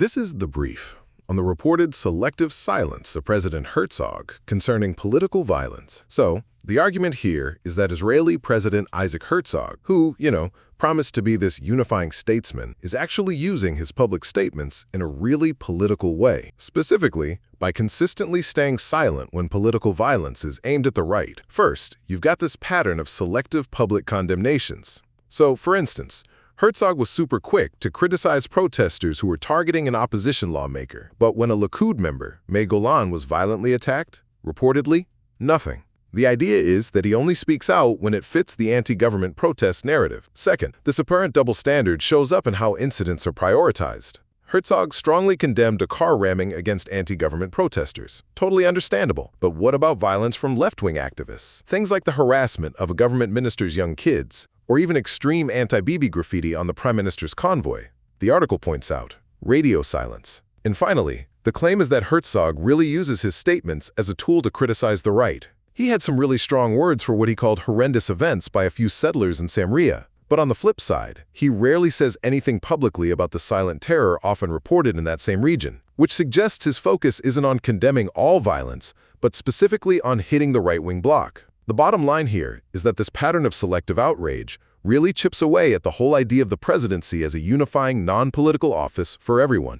This is the brief on the reported selective silence of President Herzog concerning political violence. So, the argument here is that Israeli President Isaac Herzog, who, promised to be this unifying statesman, is actually using his public statements in a really political way, specifically by consistently staying silent when political violence is aimed at the right. First, you've got this pattern of selective public condemnations. So, for instance, Herzog was super quick to criticize protesters who were targeting an opposition lawmaker. But when a Likud member, May Golan, was violently attacked, reportedly, nothing. The idea is that he only speaks out when it fits the anti-government protest narrative. Second, this apparent double standard shows up in how incidents are prioritized. Herzog strongly condemned a car ramming against anti-government protesters. Totally understandable. But what about violence from left-wing activists? Things like the harassment of a government minister's young kids, or even extreme anti-Bibi graffiti on the Prime Minister's convoy. The article points out radio silence. And finally, the claim is that Herzog really uses his statements as a tool to criticize the right. He had some really strong words for what he called horrendous events by a few settlers in Samaria. But on the flip side, he rarely says anything publicly about the silent terror often reported in that same region, which suggests his focus isn't on condemning all violence, but specifically on hitting the right-wing bloc. The bottom line here is that this pattern of selective outrage really chips away at the whole idea of the presidency as a unifying, non-political office for everyone.